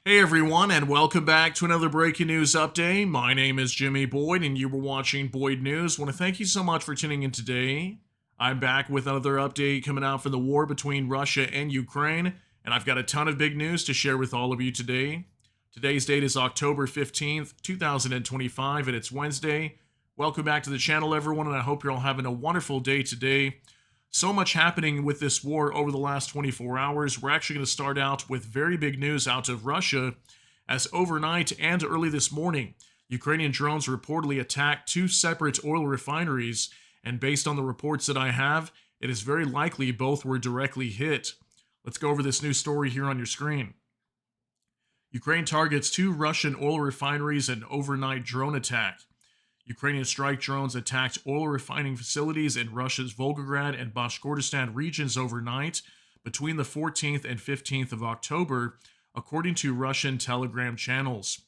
Hey everyone, and welcome back to another breaking news update. My name is Jimmy Boyd, and you were watching Boyd News. Want to thank you so much for tuning in today. I'm back with another update coming out from the war between Russia and Ukraine, and I've got a ton of big news to share with all of you today. Today's date is October 15th, 2025, and it's Wednesday. Welcome back to the channel, everyone, and I hope you're all having a wonderful day today. So much happening with this war over the last 24 hours. We're actually going to start out with very big news out of Russia, as overnight and early this morning, Ukrainian drones reportedly attacked two separate oil refineries, and based on the reports that I have, it is very likely both were directly hit. Let's go over this new story here on your screen. Ukraine targets two Russian oil refineries in overnight drone attack. Ukrainian strike drones attacked oil refining facilities in Russia's Volgograd and Bashkortostan regions overnight between the 14th and 15th of October, according to Russian Telegram channels.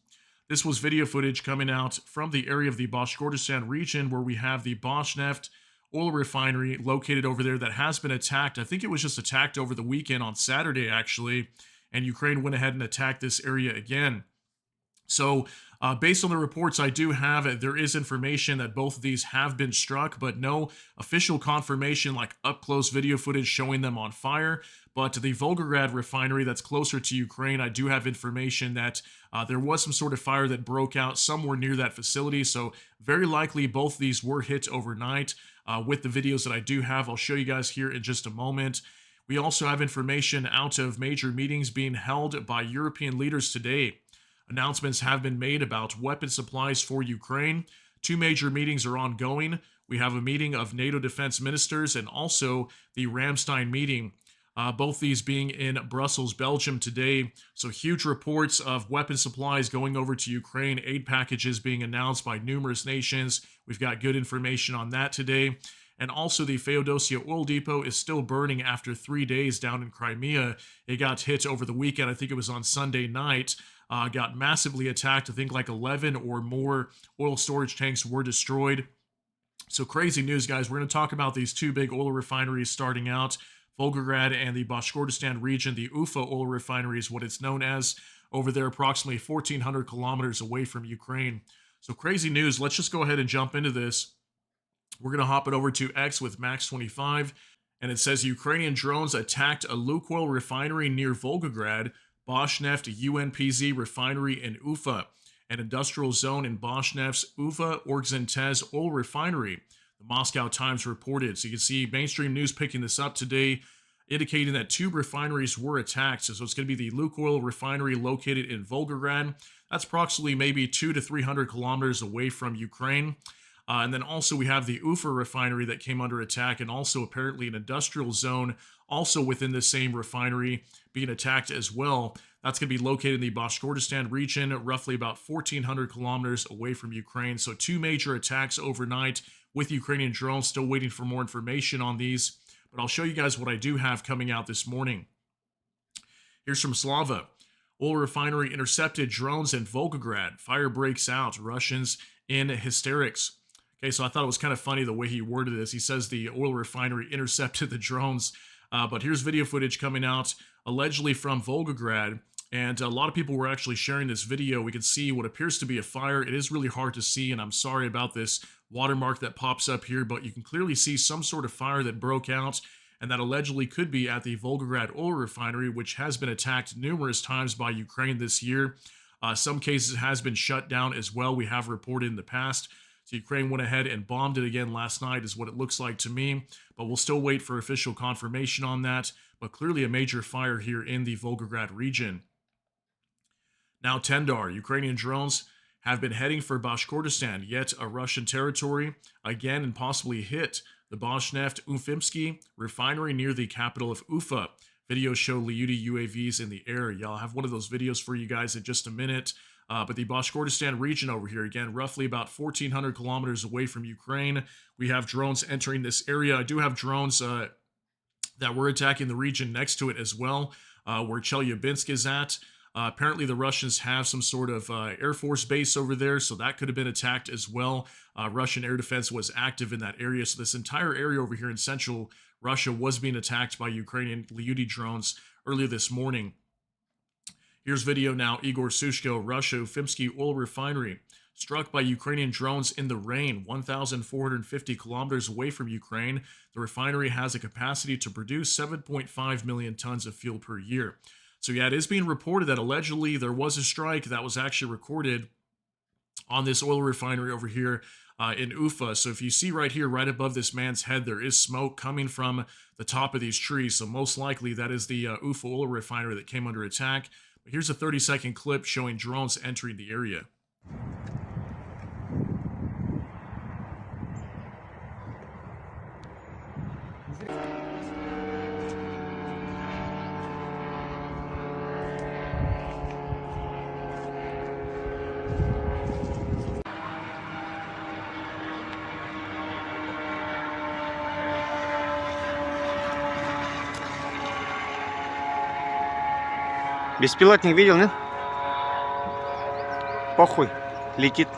This was video footage coming out from the area of the Bashkortostan region where we have the Bashneft oil refinery located over there that has been attacked. I think it was just attacked over the weekend on Saturday, actually, and Ukraine went ahead and attacked this area again. So, based on the reports I do have, there is information that both of these have been struck, but no official confirmation like up-close video footage showing them on fire. But the Volgograd refinery that's closer to Ukraine, I do have information that there was some sort of fire that broke out somewhere near that facility. So, very likely both of these were hit overnight. With the videos that I do have, I'll show you guys here in just a moment. We also have information out of major meetings being held by European leaders today. Announcements have been made about weapon supplies for Ukraine. Two major meetings are ongoing. We have a meeting of NATO defense ministers and also the Ramstein meeting, both these being in Brussels, Belgium today. So huge reports of weapon supplies going over to Ukraine, aid packages being announced by numerous nations. We've got good information on that today. And also the Feodosia oil depot is still burning after 3 days down in Crimea. It got hit over the weekend. I think it was on Sunday night. Got massively attacked. I think like 11 or more oil storage tanks were destroyed. So crazy news, guys. We're going to talk about these two big oil refineries starting out. Volgograd and the Bashkortostan region. The Ufa oil refinery is what it's known as. Over there, approximately 1,400 kilometers away from Ukraine. So crazy news. Let's just go ahead and jump into this. We're going to hop it over to X with Max25. And it says Ukrainian drones attacked a Lukoil refinery near Volgograd. Bashneft UNPZ refinery in Ufa, an industrial zone in Bashneft's Ufa Orgzentez oil refinery. The Moscow Times reported. So you can see mainstream news picking this up today, indicating that two refineries were attacked. So it's going to be the Lukoil refinery located in Volgograd. That's approximately maybe 200 to 300 kilometers away from Ukraine. And then also we have the Ufa refinery that came under attack, and also apparently an industrial zone also within the same refinery being attacked as well. That's going to be located in the Bashkortostan region, roughly about 1,400 kilometers away from Ukraine. So two major attacks overnight with Ukrainian drones. Still waiting for more information on these, but I'll show you guys what I do have coming out this morning. Here's from Slava. Oil refinery intercepted drones in Volgograd. Fire breaks out. Russians in hysterics. Okay, so I thought it was kind of funny the way he worded this. He says the oil refinery intercepted the drones. But here's video footage coming out allegedly from Volgograd. And a lot of people were actually sharing this video. We can see what appears to be a fire. It is really hard to see, and I'm sorry about this watermark that pops up here, but you can clearly see some sort of fire that broke out, and that allegedly could be at the Volgograd oil refinery, which has been attacked numerous times by Ukraine this year. Some cases has been shut down as well. We have reported in the past. So Ukraine went ahead and bombed it again last night is what it looks like to me, but we'll still wait for official confirmation on that. But clearly a major fire here in the Volgograd region. Now Tendar, Ukrainian drones have been heading for Bashkortostan, yet a Russian territory, again and possibly hit the Bashneft Ufimsky refinery near the capital of Ufa. Videos show Lyuti UAVs in the air. Yeah, I'll have one of those videos for you guys in just a minute. But the Bashkortostan region over here, again, roughly about 1,400 kilometers away from Ukraine. We have drones entering this area. I do have drones that were attacking the region next to it as well, where Chelyabinsk is at. Apparently, the Russians have some sort of Air Force base over there, so that could have been attacked as well. Russian air defense was active in that area, so this entire area over here in central Russia was being attacked by Ukrainian Lyuti drones earlier this morning. Here's video now. Igor Sushko, Russia, Ufimsky oil refinery struck by Ukrainian drones in the rain, 1,450 kilometers away from Ukraine. The refinery has a capacity to produce 7.5 million tons of fuel per year. So yeah, it is being reported that allegedly there was a strike that was actually recorded on this oil refinery over here in Ufa. So if you see right here, right above this man's head, there is smoke coming from the top of these trees. So most likely that is the Ufa oil refinery that came under attack. But here's a 30-second clip showing drones entering the area. Беспилотник видел, нет? Похуй, летит.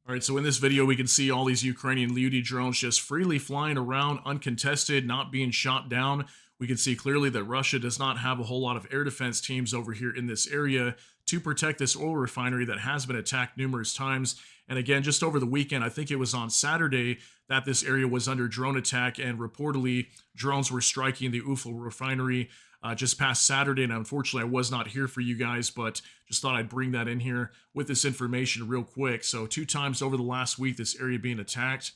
All right, so in this video, we can see all these Ukrainian Leopard drones just freely flying around, uncontested, not being shot down. We can see clearly that Russia does not have a whole lot of air defense teams over here in this area to protect this oil refinery that has been attacked numerous times. And again, just over the weekend, I think it was on Saturday that this area was under drone attack, and reportedly drones were striking the Ufa refinery just past Saturday. And unfortunately, I was not here for you guys, but just thought I'd bring that in here with this information real quick. So 2 times over the last week, this area being attacked.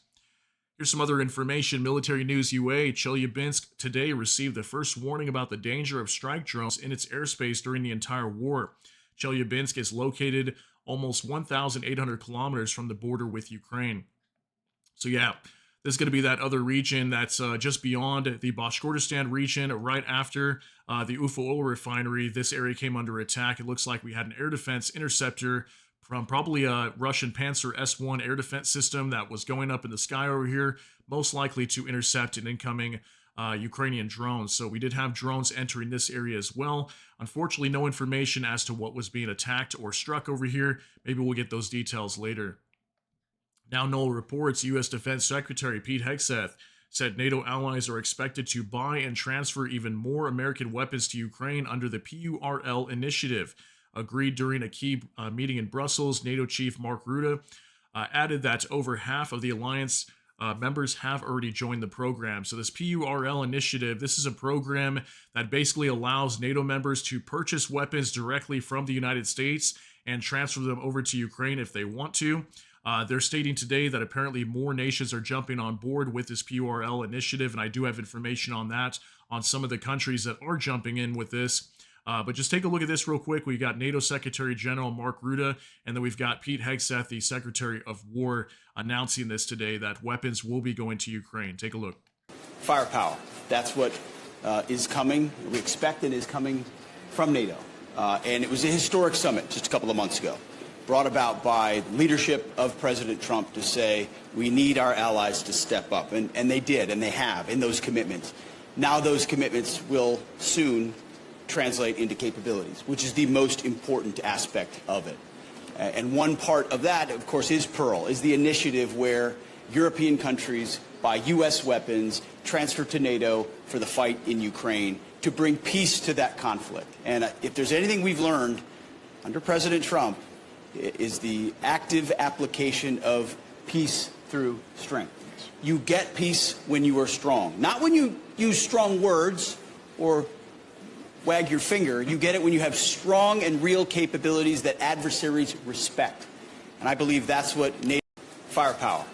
Here's some other information. Military News UA, Chelyabinsk today received the first warning about the danger of strike drones in its airspace during the entire war. Chelyabinsk is located almost 1,800 kilometers from the border with Ukraine. So yeah, this is going to be that other region that's just beyond the Bashkortostan region, right after the Ufa oil refinery. This area came under attack. It looks like we had an air defense interceptor from probably a Russian Panzer S-1 air defense system that was going up in the sky over here, most likely to intercept an incoming Ukrainian drones. So we did have drones entering this area as well. Unfortunately, no information as to what was being attacked or struck over here. Maybe we'll get those details later. Now, Knoll reports U.S. Defense Secretary Pete Hegseth said NATO allies are expected to buy and transfer even more American weapons to Ukraine under the PURL initiative. Agreed during a key meeting in Brussels, NATO chief Mark Rutte added that over half of the alliance members have already joined the program. So this PURL initiative, this is a program that basically allows NATO members to purchase weapons directly from the United States and transfer them over to Ukraine if they want to. They're stating today that apparently more nations are jumping on board with this PURL initiative, and I do have information on that, on some of the countries that are jumping in with this. But just take a look at this real quick. We've got NATO Secretary General Mark Rutte, and then we've got Pete Hegseth, the Secretary of War, announcing this today, that weapons will be going to Ukraine. Take a look. Firepower. That's what is coming. We expect it is coming from NATO. And it was a historic summit just a couple of months ago, brought about by leadership of President Trump to say we need our allies to step up. And they did, and they have, in those commitments. Now those commitments will soon translate into capabilities, which is the most important aspect of it. And one part of that, of course, is PURL, is the initiative where European countries buy U.S. weapons, transfer to NATO for the fight in Ukraine to bring peace to that conflict. And if there's anything we've learned under President Trump, is the active application of peace through strength. You get peace when you are strong, not when you use strong words or wag your finger. You get it when you have strong and real capabilities that adversaries respect. And I believe that's what NATO firepower.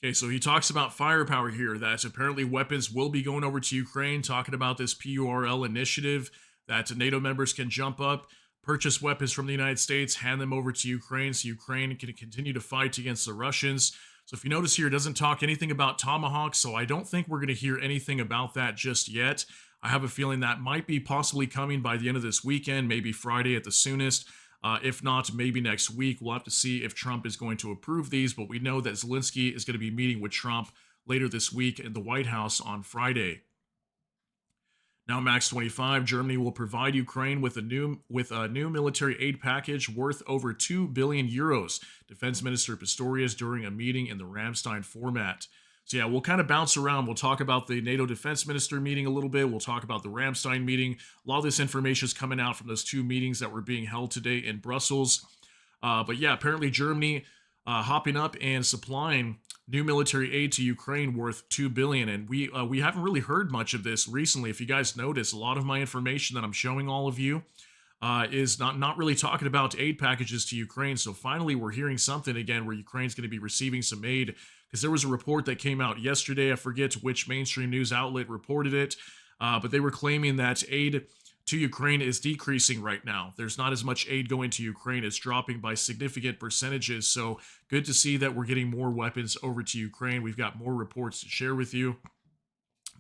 Okay, so he talks about firepower here, that apparently weapons will be going over to Ukraine, talking about this PURL initiative, that NATO members can jump up, purchase weapons from the United States, hand them over to Ukraine so Ukraine can continue to fight against the Russians. So if you notice here, it doesn't talk anything about Tomahawks, so I don't think we're going to hear anything about that just yet. I have a feeling that might be possibly coming by the end of this weekend, maybe Friday at the soonest. If not, maybe next week. We'll have to see if Trump is going to approve these, but we know that Zelensky is going to be meeting with Trump later this week in the White House on Friday. Now, Max 25, Germany will provide Ukraine with a new military aid package worth over 2 billion euros. Defense Minister Pistorius during a meeting in the Ramstein format. So yeah, we'll kind of bounce around. We'll talk about the NATO defense minister meeting a little bit. We'll talk about the Ramstein meeting. A lot of this information is coming out from those two meetings that were being held today in Brussels. But yeah, apparently Germany hopping up and supplying new military aid to Ukraine worth $2 billion, and we haven't really heard much of this recently. If you guys notice, a lot of my information that I'm showing all of you is not really talking about aid packages to Ukraine. So finally, we're hearing something again where Ukraine's going to be receiving some aid, because there was a report that came out yesterday. I forget which mainstream news outlet reported it, but they were claiming that aid to Ukraine is decreasing right now. There's not as much aid going to Ukraine. It's dropping by significant percentages. So good to see that we're getting more weapons over to Ukraine. We've got more reports to share with you.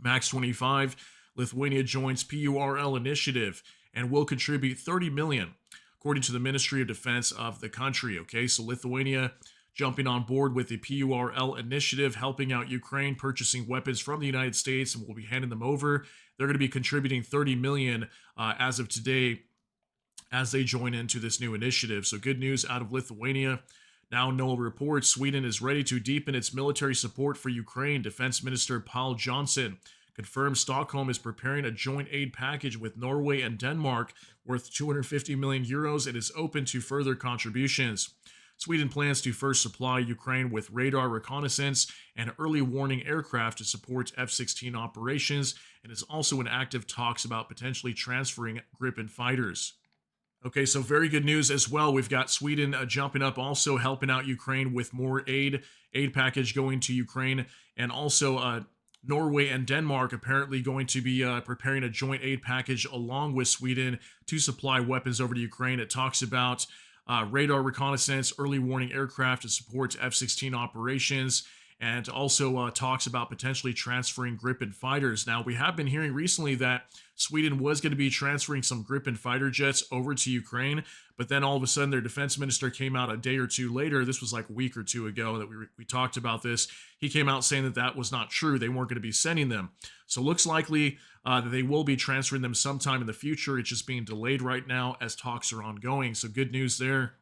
Max 25, Lithuania joins PURL initiative and will contribute $30 million, according to the Ministry of Defense of the country. Okay, so Lithuania jumping on board with the PURL initiative, helping out Ukraine, purchasing weapons from the United States, and we'll be handing them over. They're going to be contributing $30 million as of today as they join into this new initiative. So good news out of Lithuania. Now, NOAA reports Sweden is ready to deepen its military support for Ukraine. Defense Minister Paul Johnson confirmed Stockholm is preparing a joint aid package with Norway and Denmark worth 250 million euros and is open to further contributions. Sweden plans to first supply Ukraine with radar reconnaissance and early warning aircraft to support F-16 operations, and is also in active talks about potentially transferring Gripen fighters. Okay, so very good news as well. We've got Sweden jumping up, also helping out Ukraine with more aid package going to Ukraine, and also Norway and Denmark apparently going to be preparing a joint aid package along with Sweden to supply weapons over to Ukraine. It talks about radar reconnaissance, early warning aircraft to support F-16 operations, and also talks about potentially transferring Gripen fighters. Now, we have been hearing recently that Sweden was going to be transferring some Gripen fighter jets over to Ukraine, but then all of a sudden their defense minister came out a day or two later. This was like a week or two ago that we talked about this. He came out saying that that was not true. They weren't going to be sending them. So it looks likely that they will be transferring them sometime in the future. It's just being delayed right now as talks are ongoing. So good news there.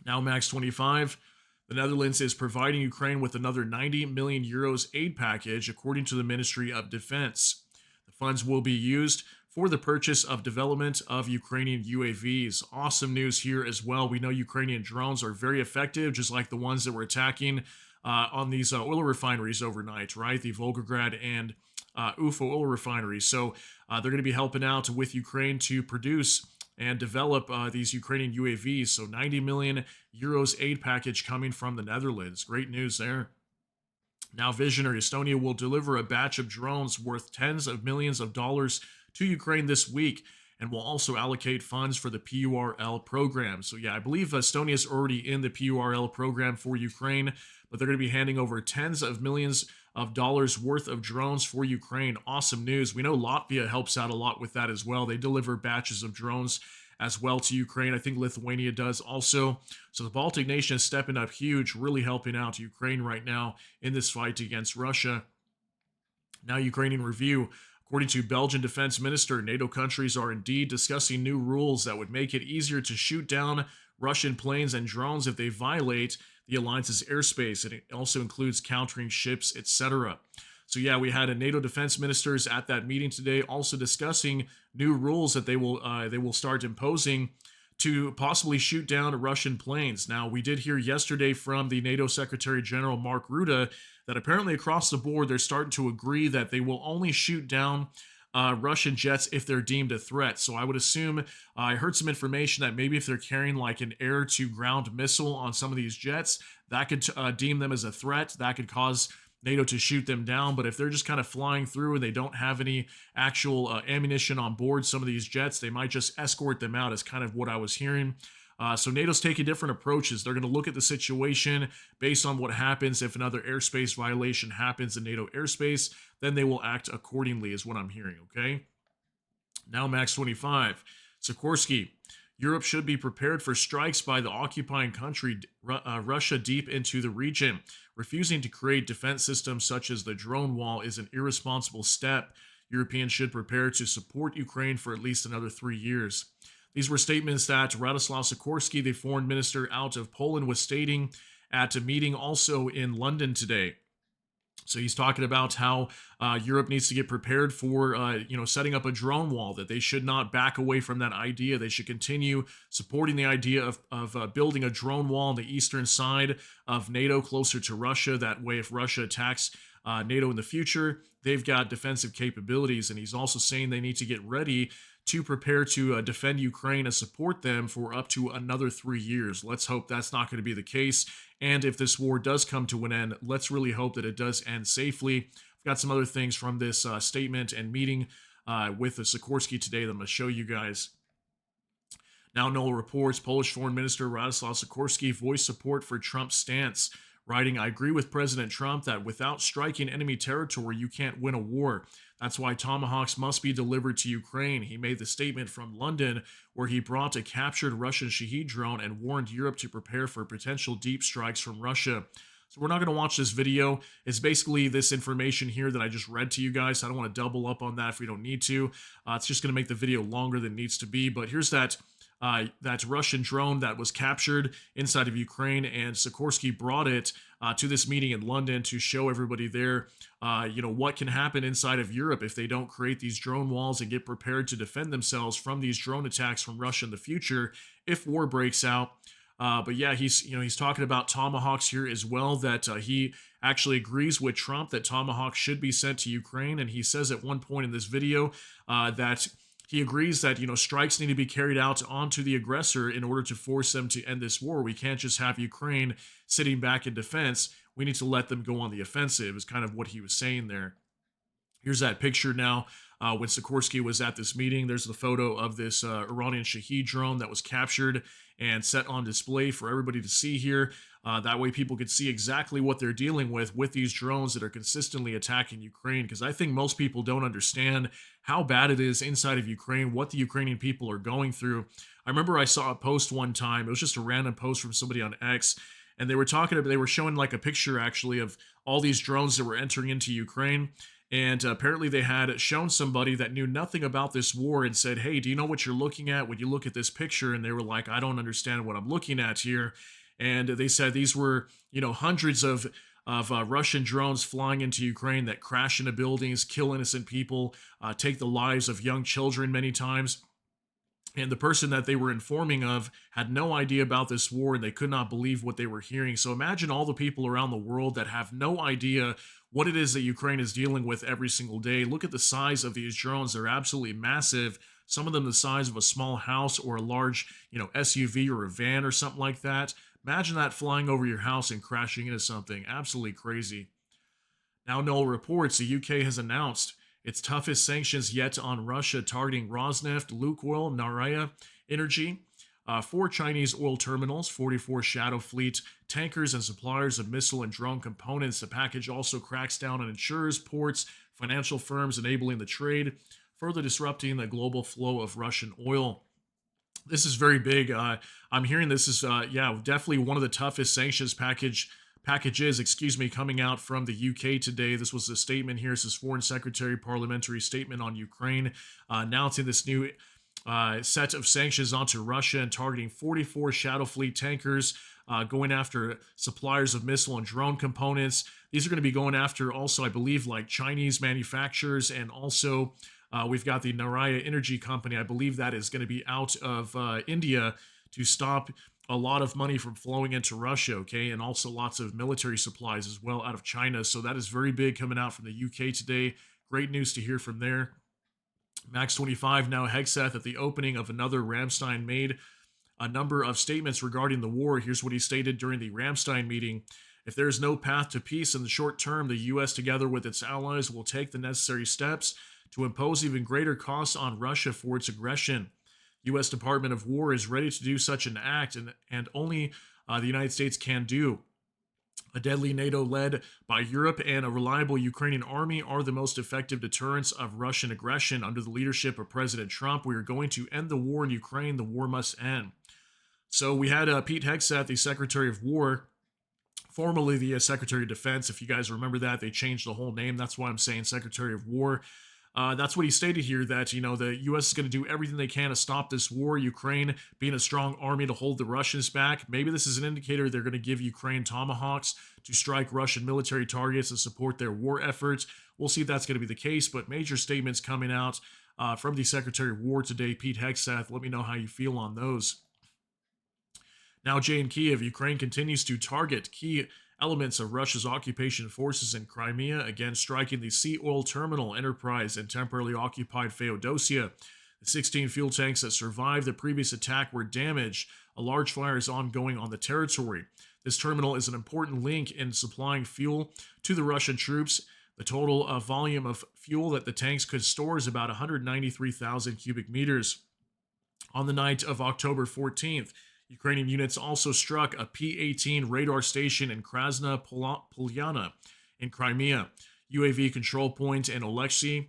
Now, Max 25. The Netherlands is providing Ukraine with another 90 million euros aid package, according to the Ministry of Defense. The funds will be used for the purchase of development of Ukrainian UAVs. Awesome news here as well. We know Ukrainian drones are very effective, just like the ones that were attacking on these oil refineries overnight, right? The Volgograd and Ufa oil refineries. So they're going to be helping out with Ukraine to produce and develop these Ukrainian UAVs. So 90 million euros aid package coming from the Netherlands. Great news there. Now, Visionary Estonia will deliver a batch of drones worth tens of millions of dollars to Ukraine this week, and will also allocate funds for the PURL program. So yeah, I believe Estonia is already in the PURL program for Ukraine, but they're going to be handing over tens of millions of dollars worth of drones for Ukraine. Awesome news. We know Latvia helps out a lot with that as well. They deliver batches of drones as well to Ukraine. I think Lithuania does also. So the Baltic nation is stepping up huge, really helping out Ukraine right now in this fight against Russia. Now, Ukrainian Review. According to Belgian Defense Minister, NATO countries are indeed discussing new rules that would make it easier to shoot down Russian planes and drones if they violate the alliance's airspace. And it also includes countering ships, etc. So yeah, we had a NATO defense ministers at that meeting today, also discussing new rules that they will start imposing to possibly shoot down Russian planes. Now, we did hear yesterday from the NATO Secretary General Mark Rutte that apparently across the board they're starting to agree that they will only shoot down Russian jets if they're deemed a threat. So I would assume, I heard some information that maybe if they're carrying like an air-to-ground missile on some of these jets, that could deem them as a threat. That could cause NATO to shoot them down. But if they're just kind of flying through and they don't have any actual ammunition on board some of these jets, they might just escort them out, is kind of what I was hearing. So NATO's taking different approaches. They're going to look at the situation based on what happens. If another airspace violation happens in NATO airspace, then they will act accordingly, is what I'm hearing, okay? Now, Max 25. Sikorsky. Europe should be prepared for strikes by the occupying country, Russia, deep into the region. Refusing to create defense systems such as the drone wall is an irresponsible step. Europeans should prepare to support Ukraine for at least another 3 years. These were statements that Radoslaw Sikorsky, the foreign minister out of Poland, was stating at a meeting also in London today. So he's talking about how Europe needs to get prepared for, setting up a drone wall, that they should not back away from that idea. They should continue supporting the idea of building a drone wall on the eastern side of NATO, closer to Russia. That way, if Russia attacks NATO in the future, they've got defensive capabilities. And he's also saying they need to get ready to prepare to defend Ukraine and support them for up to another 3 years. Let's hope that's not going to be the case. And if this war does come to an end, let's really hope that it does end safely. I've got some other things from this statement and meeting with the Sikorsky today that I'm going to show you guys. Now, Noel reports Polish Foreign Minister Radoslaw Sikorski voiced support for Trump's stance, writing, "I agree with President Trump that without striking enemy territory, you can't win a war. That's why Tomahawks must be delivered to Ukraine." He made the statement from London, where he brought a captured Russian Shahed drone and warned Europe to prepare for potential deep strikes from Russia. So we're not going to watch this video. It's basically this information here that I just read to you guys. I don't want to double up on that if we don't need to. It's just going to make the video longer than it needs to be. But here's that Russian drone that was captured inside of Ukraine, and Sikorsky brought it to this meeting in London to show everybody there, what can happen inside of Europe if they don't create these drone walls and get prepared to defend themselves from these drone attacks from Russia in the future if war breaks out. But yeah, he's talking about Tomahawks here as well, that he actually agrees with Trump that Tomahawks should be sent to Ukraine. And he says at one point in this video that he agrees that, strikes need to be carried out onto the aggressor in order to force them to end this war. We can't just have Ukraine sitting back in defense. We need to let them go on the offensive, is kind of what he was saying there. Here's that picture now when Sikorsky was at this meeting. There's the photo of this Iranian Shahed drone that was captured and set on display for everybody to see here. That way people could see exactly what they're dealing with these drones that are consistently attacking Ukraine, because I think most people don't understand how bad it is inside of Ukraine, what the Ukrainian people are going through. I remember I saw a post one time. It was just a random post from somebody on X, and they were showing like a picture actually of all these drones that were entering into Ukraine. And apparently they had shown somebody that knew nothing about this war and said, "Hey, do you know what you're looking at when you look at this picture?" And they were like, "I don't understand what I'm looking at here." And they said these were, hundreds of Russian drones flying into Ukraine that crash into buildings, kill innocent people, take the lives of young children many times. And the person that they were informing of had no idea about this war, and they could not believe what they were hearing. So imagine all the people around the world that have no idea what it is that Ukraine is dealing with every single day. Look at the size of these drones. They're absolutely massive. Some of them the size of a small house or a large, SUV or a van or something like that. Imagine that flying over your house and crashing into something. Absolutely crazy. Now, Noel reports the UK has announced its toughest sanctions yet on Russia, targeting Rosneft, Lukoil, Naraya Energy, 4 Chinese oil terminals, 44 Shadow Fleet tankers, and suppliers of missile and drone components. The package also cracks down on insurers, ports, financial firms enabling the trade, further disrupting the global flow of Russian oil. This is very big. I'm hearing this is, definitely one of the toughest sanctions packages, coming out from the UK today. This was a statement here. This is Foreign Secretary Parliamentary Statement on Ukraine, announcing this new set of sanctions onto Russia and targeting 44 Shadow Fleet tankers, going after suppliers of missile and drone components. These are going to be going after also, I believe, like Chinese manufacturers, and also we've got the Naraya Energy Company. I believe that is going to be out of India to stop a lot of money from flowing into Russia, okay? And also lots of military supplies as well out of China. So that is very big coming out from the UK today. Great news to hear from there. Max 25 now Hegseth at the opening of another Ramstein made a number of statements regarding the war. Here's what he stated during the Ramstein meeting. If there is no path to peace in the short term, the U.S. together with its allies will take the necessary steps to impose even greater costs on Russia for its aggression. U.S. Department of War is ready to do such an act, and only the United States can do. A deadly NATO led by Europe and a reliable Ukrainian army are the most effective deterrents of Russian aggression. Under the leadership of President Trump, we are going to end the war in Ukraine. The war must end. So we had Pete Hegseth, the Secretary of War, formerly the Secretary of Defense. If you guys remember that, they changed the whole name. That's why I'm saying Secretary of War. That's what he stated here, that, the U.S. is going to do everything they can to stop this war. Ukraine being a strong army to hold the Russians back. Maybe this is an indicator they're going to give Ukraine Tomahawks to strike Russian military targets and support their war efforts. We'll see if that's going to be the case, but major statements coming out from the Secretary of War today, Pete Hegseth. Let me know how you feel on those. Now, Jay in Kiev, Ukraine continues to target key elements of Russia's occupation forces in Crimea, again striking the Sea Oil Terminal Enterprise and temporarily occupied Feodosia. The 16 fuel tanks that survived the previous attack were damaged. A large fire is ongoing on the territory. This terminal is an important link in supplying fuel to the Russian troops. The total volume of fuel that the tanks could store is about 193,000 cubic meters. On the night of October 14th, Ukrainian units also struck a P-18 radar station in Krasna Polyana in Crimea, UAV control point in Oleshki,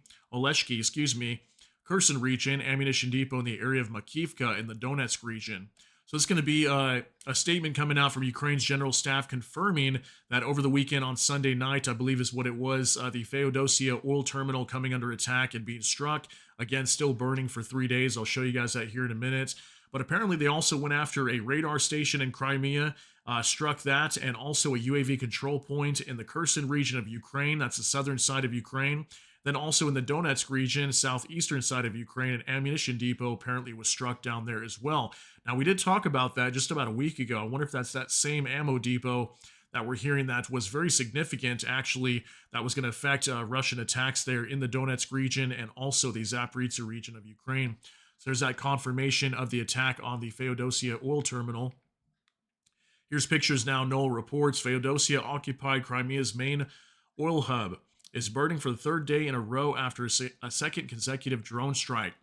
Kherson region, ammunition depot in the area of Makivka in the Donetsk region. So it's going to be a statement coming out from Ukraine's general staff confirming that over the weekend on Sunday night, I believe is what it was, the Feodosia oil terminal coming under attack and being struck. Again, still burning for 3 days. I'll show you guys that here in a minute. But apparently they also went after a radar station in Crimea, struck that, and also a UAV control point in the Kherson region of Ukraine. That's the southern side of Ukraine. Then also in the Donetsk region, southeastern side of Ukraine, an ammunition depot apparently was struck down there as well. Now, we did talk about that just about a week ago. I wonder if that's that same ammo depot that we're hearing that was very significant, actually, that was going to affect Russian attacks there in the Donetsk region and also the Zaporizhzhia region of Ukraine. So there's that confirmation of the attack on the Feodosia oil terminal. Here's pictures now. Noel reports Feodosia occupied Crimea's main oil hub is burning for the third day in a row after a second consecutive drone strike.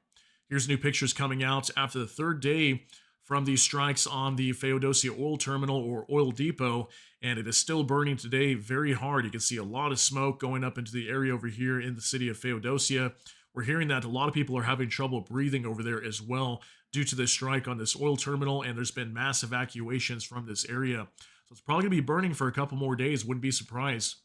Here's new pictures coming out after the third day from these strikes on the Feodosia oil terminal or oil depot, and it is still burning today very hard. You can see a lot of smoke going up into the area over here in the city of Feodosia. We're hearing that a lot of people are having trouble breathing over there as well due to this strike on this oil terminal, and there's been mass evacuations from this area. So it's probably going to be burning for a couple more days, wouldn't be surprised.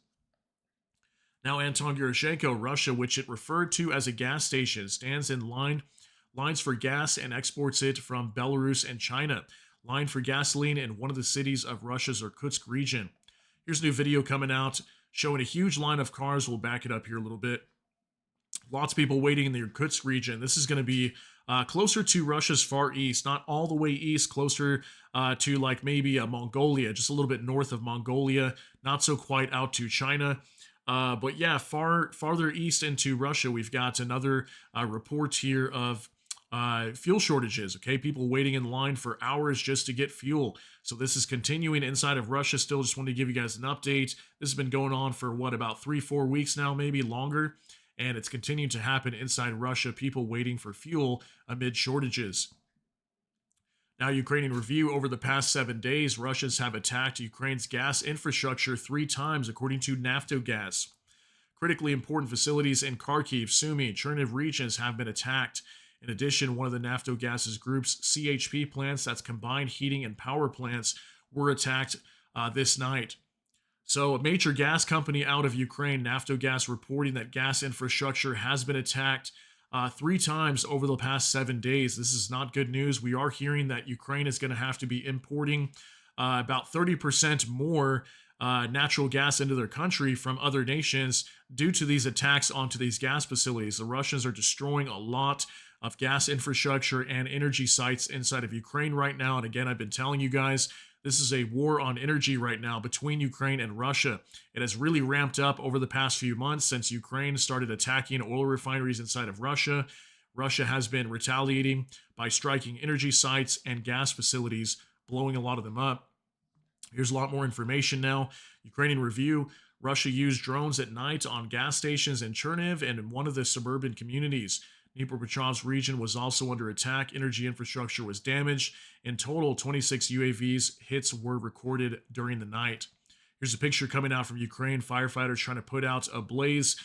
Now, Anton Gurashenko, Russia, which it referred to as a gas station, stands in lines for gas and exports it from Belarus and China. Line for gasoline in one of the cities of Russia's Irkutsk region. Here's a new video coming out showing a huge line of cars. We'll back it up here a little bit. Lots of people waiting in the Irkutsk region. This is going to be closer to Russia's far east, not all the way east, closer to like maybe Mongolia, just a little bit north of Mongolia, not so quite out to China. But yeah, farther east into Russia, we've got another report here of fuel shortages, okay? People waiting in line for hours just to get fuel. So this is continuing inside of Russia still. Just wanted to give you guys an update. This has been going on for about 3-4 weeks now, maybe longer. And it's continuing to happen inside Russia, people waiting for fuel amid shortages. Now, Ukrainian review over the past 7 days, Russians have attacked Ukraine's gas infrastructure 3 times, according to Naftogaz. Critically important facilities in Kharkiv, Sumy, Cherniv regions have been attacked. In addition, one of the Naftogaz's group's CHP plants, that's combined heating and power plants, were attacked this night. So a major gas company out of Ukraine, Naftogaz, reporting that gas infrastructure has been attacked 3 times over the past 7 days. This is not good news. We are hearing that Ukraine is going to have to be importing about 30% more natural gas into their country from other nations due to these attacks onto these gas facilities. The Russians are destroying a lot of gas infrastructure and energy sites inside of Ukraine right now. And again, I've been telling you guys, this is a war on energy right now between Ukraine and Russia. It has really ramped up over the past few months since Ukraine started attacking oil refineries inside of Russia. Russia has been retaliating by striking energy sites and gas facilities, blowing a lot of them up. Here's a lot more information now. Ukrainian review. Russia used drones at night on gas stations in Cherniv and in one of the suburban communities. Dnipropetrovsk region was also under attack. Energy infrastructure was damaged. In total, 26 UAVs hits were recorded during the night. Here's a picture coming out from Ukraine. Firefighters trying to put out a blaze.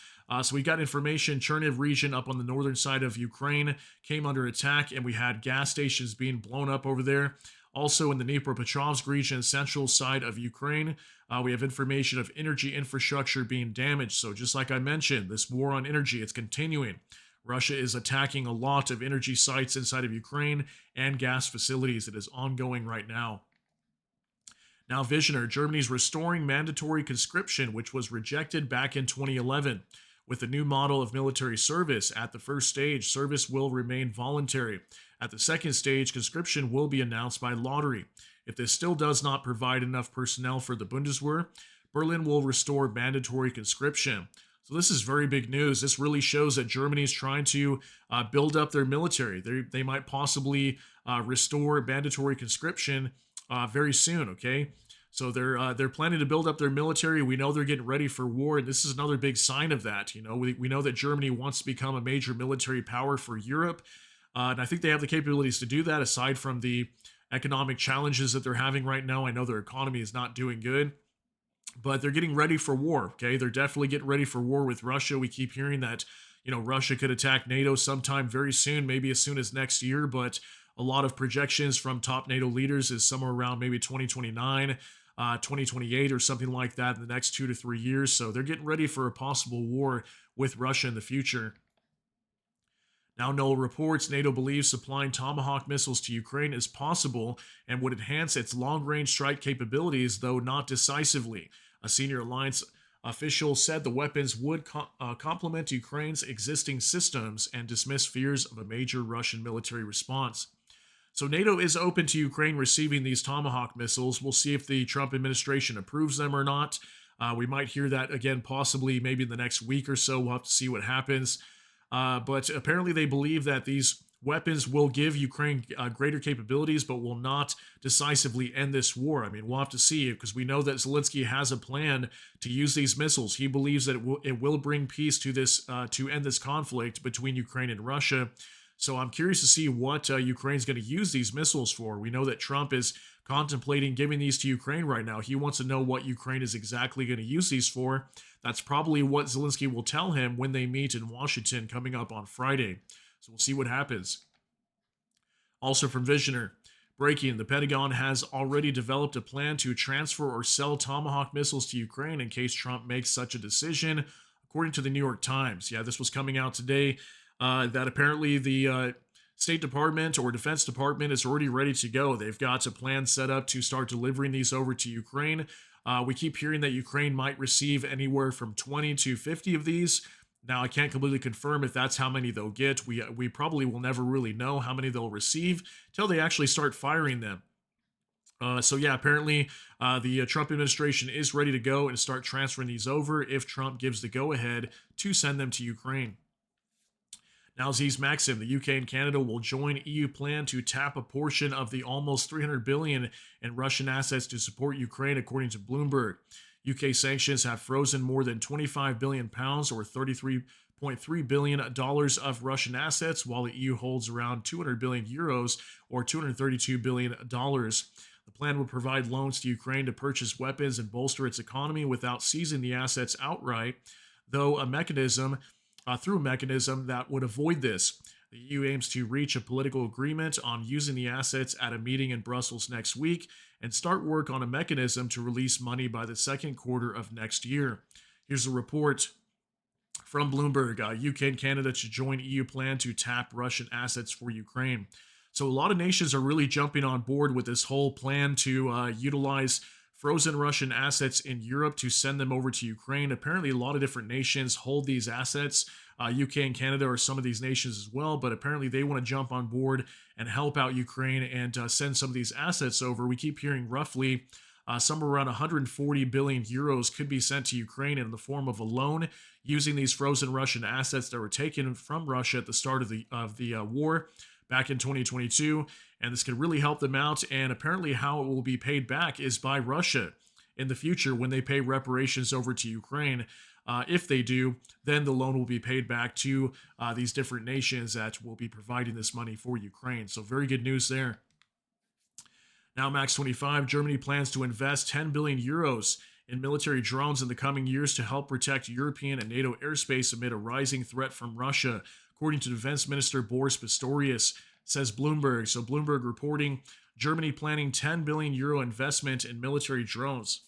So we got information. Cherniv region up on the northern side of Ukraine came under attack, and we had gas stations being blown up over there. Also, in the Dnipropetrovsk region, central side of Ukraine, we have information of energy infrastructure being damaged. So, just like I mentioned, this war on energy, it's continuing. Russia is attacking a lot of energy sites inside of Ukraine and gas facilities. It is ongoing right now. Now, Visioner, Germany's restoring mandatory conscription, which was rejected back in 2011. With the new model of military service, at the first stage, service will remain voluntary. At the second stage, conscription will be announced by lottery. If this still does not provide enough personnel for the Bundeswehr, Berlin will restore mandatory conscription. So this is very big news. This really shows that Germany is trying to build up their military. They might possibly restore mandatory conscription very soon. Okay, so they're planning to build up their military. We know they're getting ready for war, and this is another big sign of that. You know, we know that Germany wants to become a major military power for Europe, and I think they have the capabilities to do that. Aside from the economic challenges that they're having right now, I know their economy is not doing good. But they're getting ready for war, okay? They're definitely getting ready for war with Russia. We keep hearing that, you know, Russia could attack NATO sometime very soon, maybe as soon as next year, but a lot of projections from top NATO leaders is somewhere around maybe 2029, 2028 or something like that in the next 2 to 3 years. So they're getting ready for a possible war with Russia in the future. Now, Noel reports NATO believes supplying Tomahawk missiles to Ukraine is possible and would enhance its long-range strike capabilities, though not decisively. A senior alliance official said the weapons would complement Ukraine's existing systems and dismiss fears of a major Russian military response. So NATO is open to Ukraine receiving these Tomahawk missiles. We'll see if the Trump administration approves them or not. We might hear that again, possibly maybe in the next week or so. We'll have to see what happens. But apparently they believe that these weapons will give Ukraine greater capabilities, but will not decisively end this war. I mean, we'll have to see, because we know that Zelensky has a plan to use these missiles. He believes that it will bring peace to this to end this conflict between Ukraine and Russia. So I'm curious to see what Ukraine's going to use these missiles for. We know that Trump is contemplating giving these to Ukraine right now. He wants to know what Ukraine is exactly going to use these for. That's probably what Zelensky will tell him when they meet in Washington coming up on Friday. So we'll see what happens. Also from Visioner, breaking, the Pentagon has already developed a plan to transfer or sell Tomahawk missiles to Ukraine in case Trump makes such a decision, according to the New York Times. Yeah, this was coming out today, that apparently the State Department or Defense Department is already ready to go. They've got a plan set up to start delivering these over to Ukraine. We keep hearing that Ukraine might receive anywhere from 20 to 50 of these. Now, I can't completely confirm if that's how many they'll get. We probably will never really know how many they'll receive till they actually start firing them. So yeah, apparently the Trump administration is ready to go and start transferring these over if Trump gives the go-ahead to send them to Ukraine. Now, Z's Maxim, the UK and Canada will join EU plan to tap a portion of the almost $300 billion in Russian assets to support Ukraine, according to Bloomberg. UK sanctions have frozen more than £25 billion or $33.3 billion of Russian assets, while the EU holds around 200 billion euros or $232 billion. The plan would provide loans to Ukraine to purchase weapons and bolster its economy without seizing the assets outright, though through a mechanism that would avoid this. The EU aims to reach a political agreement on using the assets at a meeting in Brussels next week and start work on a mechanism to release money by the second quarter of next year. Here's a report from Bloomberg. UK and Canada to join EU plan to tap Russian assets for Ukraine. So a lot of nations are really jumping on board with this whole plan to utilize frozen Russian assets in Europe to send them over to Ukraine. Apparently, a lot of different nations hold these assets. UK and Canada are some of these nations as well, but apparently they want to jump on board and help out Ukraine and send some of these assets over. We keep hearing roughly somewhere around 140 billion euros could be sent to Ukraine in the form of a loan using these frozen Russian assets that were taken from Russia at the start of the war back in 2022. And this could really help them out. And apparently how it will be paid back is by Russia in the future when they pay reparations over to Ukraine. If they do, then the loan will be paid back to these different nations that will be providing this money for Ukraine. So very good news there. Now, Max 25, Germany plans to invest 10 billion euros in military drones in the coming years to help protect European and NATO airspace amid a rising threat from Russia, according to Defense Minister Boris Pistorius. says Bloomberg. So Bloomberg reporting Germany planning 10 billion euro investment in military drones.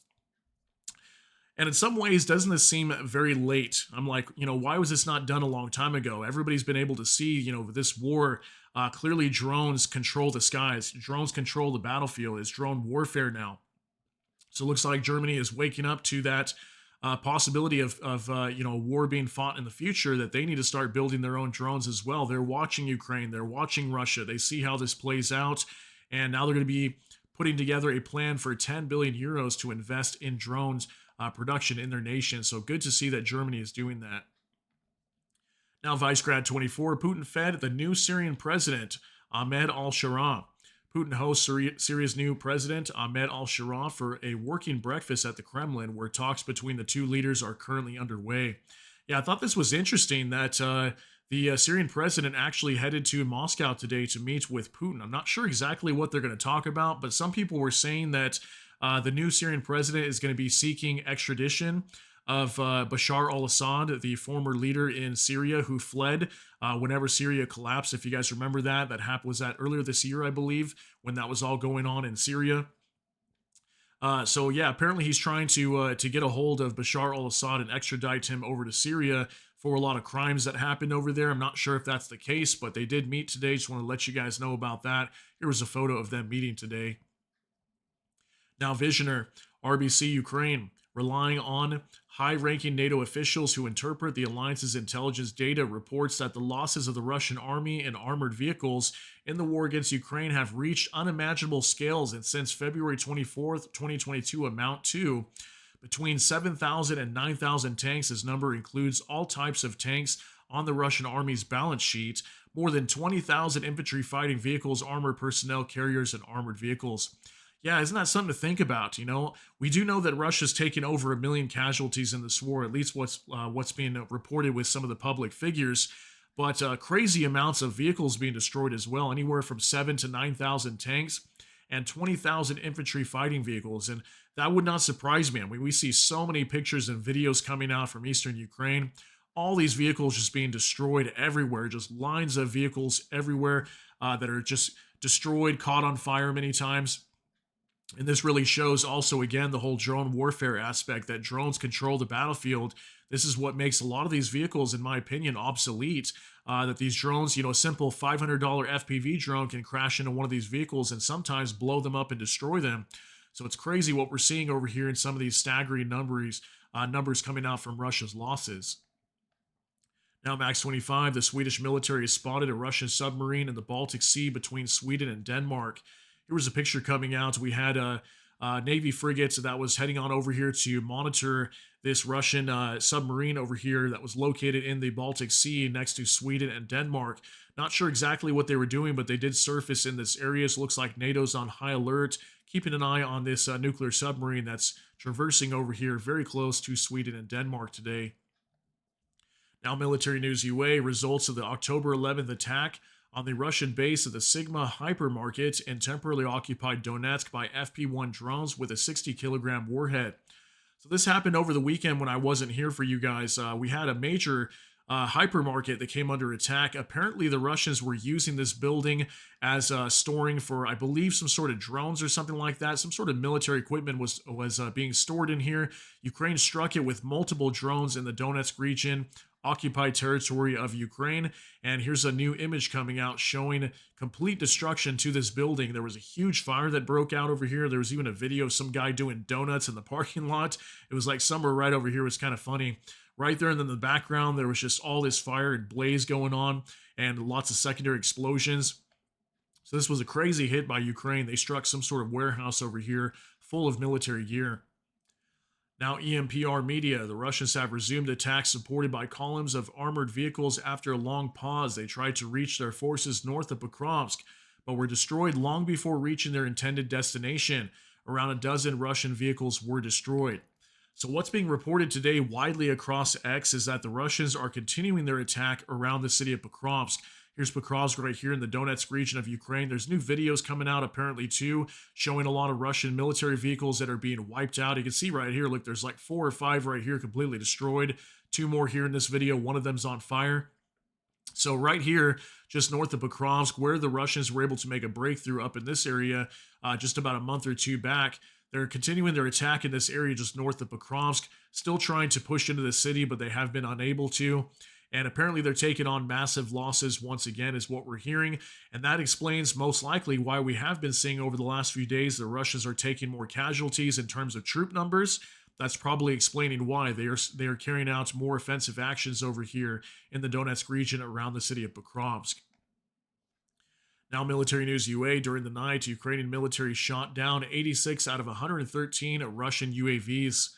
And in some ways, doesn't this seem very late? I'm like, why was this not done a long time ago? Everybody's been able to see, this war. Clearly, drones control the skies. Drones control the battlefield. It's drone warfare now. So it looks like Germany is waking up to that possibility of war being fought in the future, that they need to start building their own drones as well. They're watching Ukraine. They're watching Russia. They see how this plays out. And now they're going to be putting together a plan for 10 billion euros to invest in drones production in their nation. So good to see that Germany is doing that. Now, Vicegrad 24, Putin fed the new Syrian president, Ahmed al-Shara. Putin hosts Syria's new president, Ahmed al-Shara, for a working breakfast at the Kremlin, where talks between the two leaders are currently underway. Yeah, I thought this was interesting that the Syrian president actually headed to Moscow today to meet with Putin. I'm not sure exactly what they're going to talk about, but some people were saying that the new Syrian president is going to be seeking extradition of Bashar al-Assad, the former leader in Syria who fled whenever Syria collapsed. If you guys remember that was that earlier this year, I believe, when that was all going on in Syria. So yeah, apparently he's trying to get a hold of Bashar al-Assad and extradite him over to Syria for a lot of crimes that happened over there. I'm not sure if that's the case, but they did meet today. Just want to let you guys know about that. Here was a photo of them meeting today. Now, Visioner, RBC Ukraine, relying on high-ranking NATO officials who interpret the alliance's intelligence data, reports that the losses of the Russian army and armored vehicles in the war against Ukraine have reached unimaginable scales, and since February 24th, 2022 amount to between 7,000 and 9,000 tanks. This number includes all types of tanks on the Russian army's balance sheet, more than 20,000 infantry fighting vehicles, armored personnel carriers, and armored vehicles. Yeah, isn't that something to think about? We do know that Russia's taken over 1 million casualties in this war, at least what's being reported with some of the public figures. But crazy amounts of vehicles being destroyed as well, anywhere from 7,000 to 9,000 tanks and 20,000 infantry fighting vehicles. And that would not surprise me. I mean, we see so many pictures and videos coming out from eastern Ukraine. All these vehicles just being destroyed everywhere, just lines of vehicles everywhere that are just destroyed, caught on fire many times. And this really shows also, again, the whole drone warfare aspect, that drones control the battlefield. This is what makes a lot of these vehicles, in my opinion, obsolete. That these drones, a simple $500 FPV drone can crash into one of these vehicles and sometimes blow them up and destroy them. So it's crazy what we're seeing over here in some of these staggering numbers coming out from Russia's losses. Now, Max 25, the Swedish military has spotted a Russian submarine in the Baltic Sea between Sweden and Denmark. Here was a picture coming out. We had a Navy frigate that was heading on over here to monitor this Russian submarine over here that was located in the Baltic Sea next to Sweden and Denmark. Not sure exactly what they were doing, but they did surface in this area. So it looks like NATO's on high alert, keeping an eye on this nuclear submarine that's traversing over here very close to Sweden and Denmark today. Now, military news UA, results of the October 11th attack on the Russian base of the Sigma hypermarket in temporarily occupied Donetsk by FP-1 drones with a 60-kilogram warhead. So this happened over the weekend when I wasn't here for you guys. We had a major hypermarket that came under attack. Apparently, the Russians were using this building as storing for, I believe, some sort of drones or something like that. Some sort of military equipment was being stored in here. Ukraine struck it with multiple drones in the Donetsk region, occupied territory of Ukraine. And here's a new image coming out showing complete destruction to this building. There was a huge fire that broke out over here. There was even a video of some guy doing donuts in the parking lot. It was like somewhere right over here. It was kind of funny. Right there, and then in the background, there was just all this fire and blaze going on and lots of secondary explosions. So this was a crazy hit by Ukraine. They struck some sort of warehouse over here full of military gear. Now, EMPR Media, the Russians have resumed attacks supported by columns of armored vehicles after a long pause. They tried to reach their forces north of Pokrovsk, but were destroyed long before reaching their intended destination. Around a dozen Russian vehicles were destroyed. So what's being reported today widely across X is that the Russians are continuing their attack around the city of Pokrovsk. Here's Pokrovsk right here in the Donetsk region of Ukraine. There's new videos coming out apparently too, showing a lot of Russian military vehicles that are being wiped out. You can see right here, look, there's like 4 or 5 right here completely destroyed. 2 more here in this video. One of them's on fire. So right here, just north of Pokrovsk, where the Russians were able to make a breakthrough up in this area just about a month or two back, they're continuing their attack in this area just north of Pokrovsk, still trying to push into the city, but they have been unable to. And apparently they're taking on massive losses once again, is what we're hearing. And that explains most likely why we have been seeing over the last few days the Russians are taking more casualties in terms of troop numbers. That's probably explaining why they are carrying out more offensive actions over here in the Donetsk region around the city of Pokrovsk. Now, military news UA. During the night, Ukrainian military shot down 86 out of 113 Russian UAVs.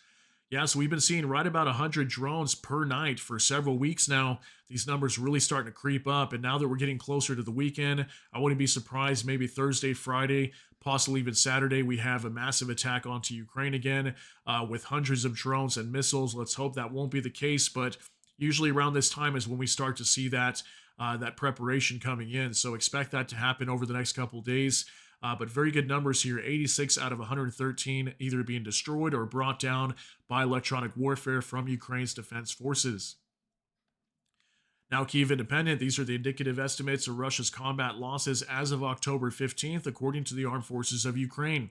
Yeah, so we've been seeing right about 100 drones per night for several weeks now. These numbers really starting to creep up, and now that we're getting closer to the weekend, I wouldn't be surprised maybe Thursday, Friday, possibly even Saturday, we have a massive attack onto Ukraine again with hundreds of drones and missiles. Let's hope that won't be the case, but usually around this time is when we start to see that preparation coming in. So expect that to happen over the next couple of days. But very good numbers here, 86 out of 113 either being destroyed or brought down by electronic warfare from Ukraine's defense forces. Now, Kyiv Independent, these are the indicative estimates of Russia's combat losses as of October 15th, according to the Armed Forces of Ukraine.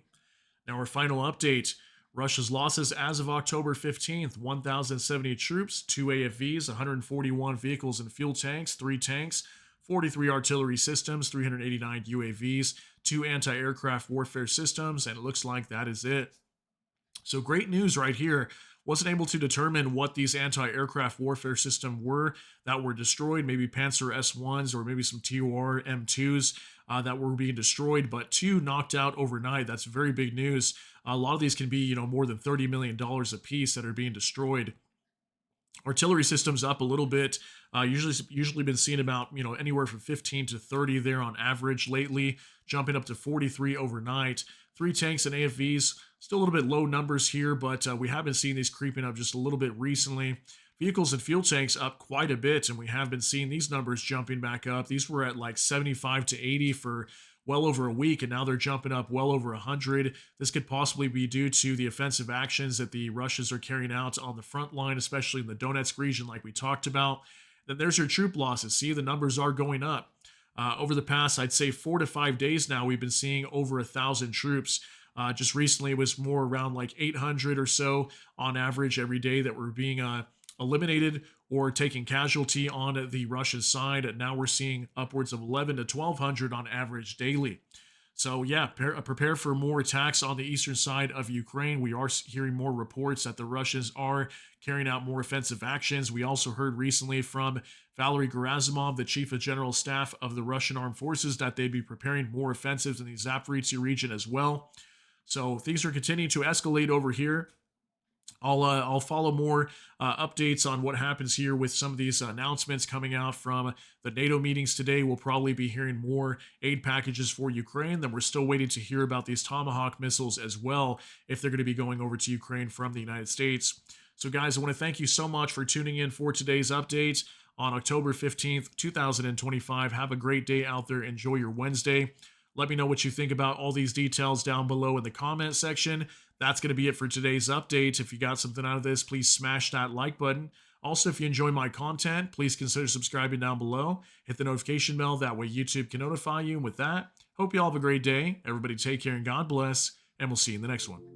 Now, our final update, Russia's losses as of October 15th, 1,070 troops, 2 AFVs, 141 vehicles and fuel tanks, 3 tanks, 43 artillery systems, 389 UAVs, 2 anti-aircraft warfare systems, and it looks like that is it. So great news right here. Wasn't able to determine what these anti-aircraft warfare systems were that were destroyed, maybe Panzer S1s or maybe some TOR M2s that were being destroyed, but 2 knocked out overnight. That's very big news. A lot of these can be, more than $30 million a piece that are being destroyed. Artillery systems up a little bit. Usually been seen about anywhere from 15 to 30 there on average lately, jumping up to 43 overnight. 3 tanks and AFVs, still a little bit low numbers here, but we have been seeing these creeping up just a little bit recently. Vehicles and fuel tanks up quite a bit, and we have been seeing these numbers jumping back up. These were at like 75 to 80 for well over a week, and now they're jumping up well over 100. This could possibly be due to the offensive actions that the Russians are carrying out on the front line, especially in the Donetsk region, like we talked about. Then there's your troop losses. See, the numbers are going up. Over the past, I'd say 4 to 5 days now, we've been seeing over 1,000 troops. Just recently, it was more around like 800 or so on average every day that were being eliminated or taking casualty on the Russian side. And now we're seeing upwards of 11 to 1,200 on average daily. So yeah, prepare for more attacks on the eastern side of Ukraine. We are hearing more reports that the Russians are carrying out more offensive actions. We also heard recently from Valery Gerasimov, the chief of general staff of the Russian armed forces, that they'd be preparing more offensives in the Zaporizhzhia region as well. So things are continuing to escalate over here. I'll follow more updates on what happens here with some of these announcements coming out from the NATO meetings today. We'll probably be hearing more aid packages for Ukraine. Then we're still waiting to hear about these Tomahawk missiles as well, if they're going to be going over to Ukraine from the United States. So guys, I want to thank you so much for tuning in for today's update on October 15th, 2025. Have a great day out there. Enjoy your Wednesday. Let me know what you think about all these details down below in the comment section. That's going to be it for today's update. If you got something out of this, please smash that like button. Also, if you enjoy my content, please consider subscribing down below. Hit the notification bell. That way YouTube can notify you. And with that, hope you all have a great day. Everybody take care and God bless. And we'll see you in the next one.